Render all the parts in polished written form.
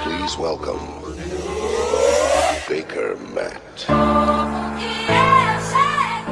Please welcome Baker Matt.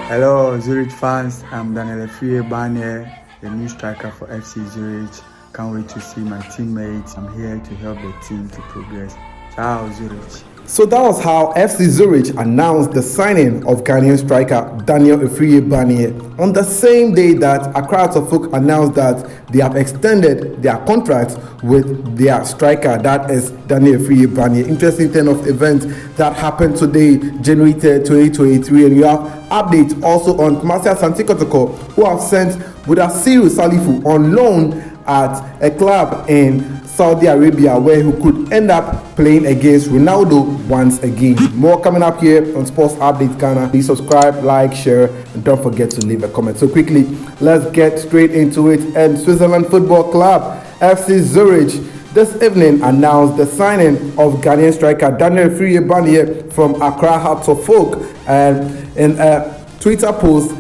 Hello Zurich fans, I'm Daniel Afriyie Barnieh, the new striker for FC Zurich. Can't wait to see my teammates. I'm here to help the team to progress. Ciao Zurich. So that was how FC Zurich announced the signing of Ghanaian striker Daniel Afriyie Barnieh on the same day that Accra Folk announced that they have extended their contract with their striker, that is Daniel Afriyie Barnieh. Interesting turn of events that happened today, January 3rd, 2023, and you have updates also on Kumasi Asante Kotoko, who have sent Mudaisu Salifu on loan at a club in Saudi Arabia, where he could end up playing against Ronaldo once again. More coming up here on Sports Update Ghana. Please subscribe, like, share, and don't forget to leave a comment. So quickly, let's get straight into it. And Switzerland Football Club, FC Zurich, this evening announced the signing of Ghanaian striker Daniel Afriyie Barnieh from Accra Hearts of Oak. And in a Twitter post,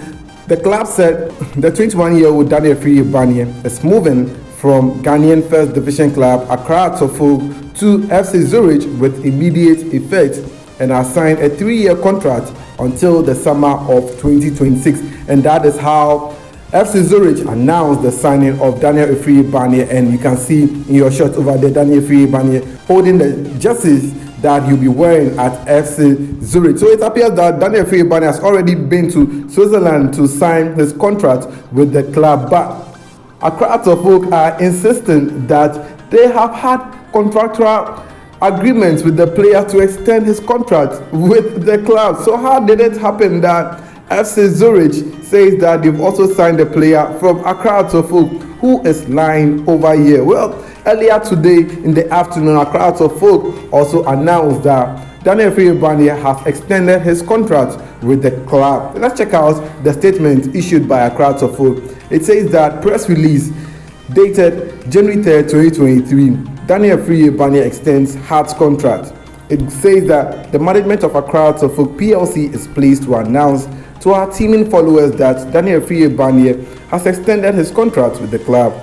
the club said the 21-year-old Daniel Afriyie Barnieh is moving from Ghanaian First Division club Accra Tofo to FC Zurich with immediate effect, and has signed a 3-year contract until the summer of 2026. And that is how FC Zurich announced the signing of Daniel Afriyie Barnieh. And you can see in your shot over there Daniel Afriyie Barnieh holding the jerseys that you'll be wearing at FC Zurich. So it appears that Daniel Afriyie Barnieh has already been to Switzerland to sign his contract with the club, but Accra Folk are insisting that they have had contractual agreements with the player to extend his contract with the club. So how did it happen that FC Zurich says that they've also signed a player from Accra Folk who is lying over here? Well, earlier today in the afternoon, Accra Folk also announced that Daniel Afriyie Barnieh has extended his contract with the club. Let's check out the statement issued by Accra Folk. It says that press release dated January 3rd, 2023, Daniel Afriyie Barnieh extends Hearts contract. It says that the management of Accra Folk PLC is pleased to announce to our teaming followers that Daniel Afriyie Barnieh has extended his contract with the club.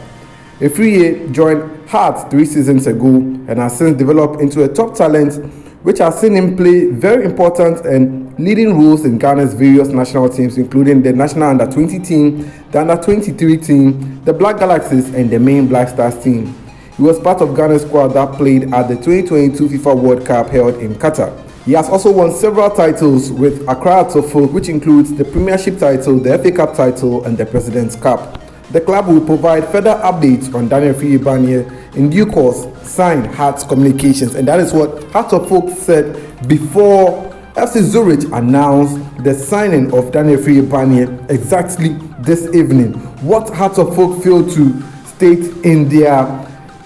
Afriyie joined Hearts 3 seasons ago and has since developed into a top talent, which has seen him play very important and leading roles in Ghana's various national teams, including the national under-20 team, the under-23 team, the Black Galaxies, and the main Black Stars team. He was part of Ghana's squad that played at the 2022 FIFA World Cup held in Qatar. He has also won several titles with Accra Folk, which includes the Premiership title, the FA Cup title, and the President's Cup. The club will provide further updates on Daniel Afriyie Barnieh in due course, signed Hearts Communications. And that is what Hearts of Folk said before FC Zurich announced the signing of Daniel Afriyie Barnieh exactly this evening. What Hearts of Folk failed to state in their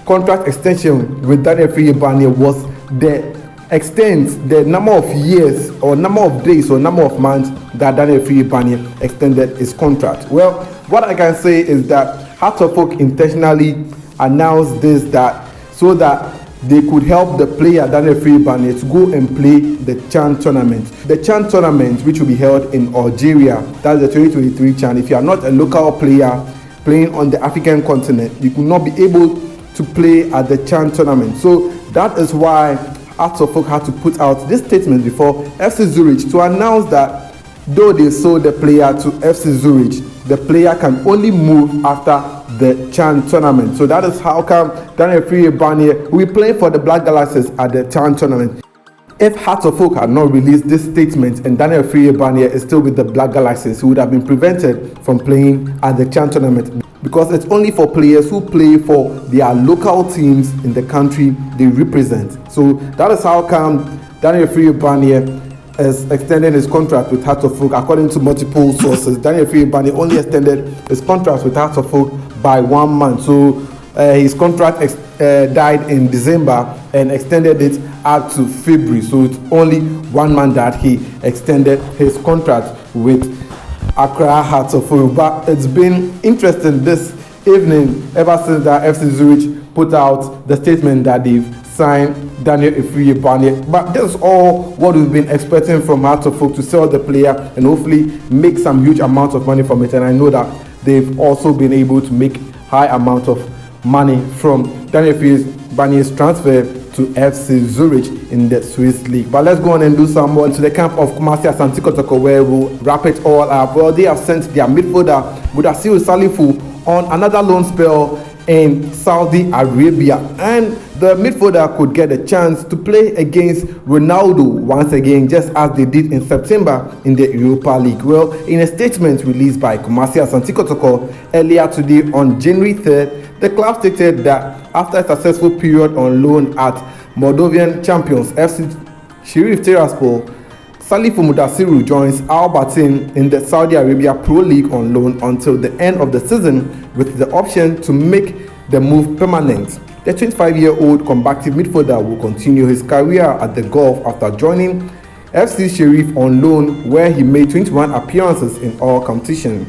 contract extension with Daniel Afriyie Barnieh was the extent, the number of years or number of days or number of months that Daniel Afriyie Barnieh extended his contract. Well, what I can say is that Hearts of Folk intentionally announced this so that they could help the player Daniel Afriyie Barnieh to go and play the CHAN tournament. The CHAN tournament, which will be held in Algeria, that's the 2023 CHAN. If you are not a local player playing on the African continent, you could not be able to play at the CHAN tournament. So that is why Hearts of Folk had to put out this statement before FC Zurich to announce that though they sold the player to FC Zurich, the player can only move after the CHAN tournament. So that is how come Daniel Afriyie Barnieh will be playing for the Black Galaxies at the CHAN tournament. If Hearts of Folk had not released this statement and Daniel Afriyie Barnieh is still with the Black Galaxies, he would have been prevented from playing at the CHAN tournament, because it's only for players who play for their local teams in the country they represent. So that is how come Daniel Afriyie Barnieh is extending his contract with Hearts of Folk. According to multiple sources, Daniel Afriyie Barnieh only extended his contract with Hearts of Folk by 1 month. So his contract died in December and extended it up to February. So it's only 1 month that he extended his contract with Accra Hearts of Folk. But it's been interesting this evening ever since that FC Zurich put out the statement that they've signed Daniel Afriyie Barnieh. But this is all what we've been expecting from Hearts of Folk, to sell the player and hopefully make some huge amount of money from it. And I know that they've also been able to make high amount of money from Daniel Afriyie Barnieh's transfer to FC Zurich in the Swiss league. But let's go on and do some more into the camp of Kumasi Asante Kotoko, where we'll wrap it all up. Well, they have sent their midfielder Mudaisu Salifu on another loan spell in Saudi Arabia, and the midfielder could get a chance to play against Ronaldo once again, just as they did in September in the Europa League. Well, in a statement released by Kumasi Asante Kotoko earlier today on January 3rd, the club stated that after a successful period on loan at Moldovan champions FC Sheriff Tiraspol, Salifu Mudaisu joins Al Batin in the Saudi Arabia Pro League on loan until the end of the season, with the option to make the move permanent. The 25-year-old combative midfielder will continue his career at the Gulf after joining FC Sheriff on loan, where he made 21 appearances in all competitions.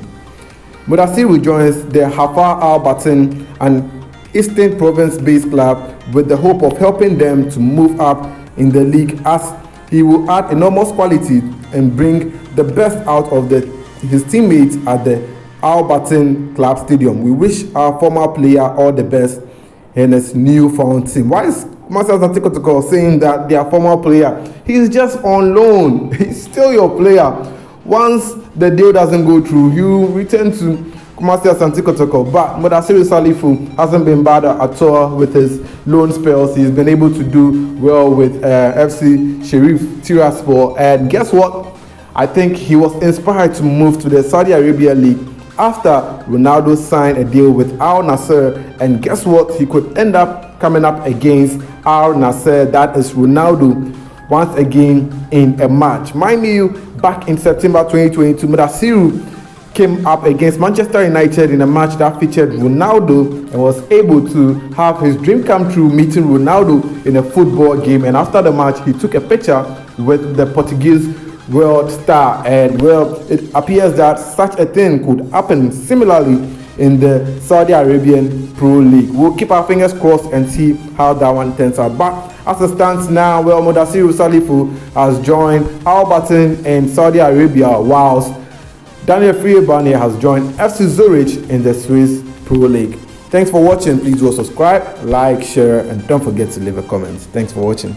Mudaisu joins the Hafar Al Batin, an Eastern Province-based club, with the hope of helping them to move up in the league, as he will add enormous quality and bring the best out of his teammates at the Al Batin Club Stadium. We wish our former player all the best in his newfound team. Why is Kumasi Asante Kotoko saying that their former player? He's just on loan. He's still your player. Once the deal doesn't go through, you return to Kumasi Asante Kotoko. But Mudaisu Salifu hasn't been bad at all with his loan spells. He's been able to do well with FC Sheriff Tiraspol. And guess what? I think he was inspired to move to the Saudi Arabia League after Ronaldo signed a deal with Al Nassr. And guess what? He could end up coming up against Al Nassr, that is Ronaldo, once again in a match. Mind you, back in September 2022, Mudaisu came up against Manchester United in a match that featured Ronaldo and was able to have his dream come true, meeting Ronaldo in a football game. And after the match, he took a picture with the Portuguese world star. And well, it appears that such a thing could happen similarly in the Saudi Arabian Pro League. We'll keep our fingers crossed and see how that one turns out. But as it stands now, well, Mudaisu Salifu has joined Al Batin in Saudi Arabia, whilst Daniel Afriyie Barnieh has joined FC Zurich in the Swiss Pro League. Thanks for watching. Please do subscribe, like, share, and don't forget to leave a comment. Thanks for watching.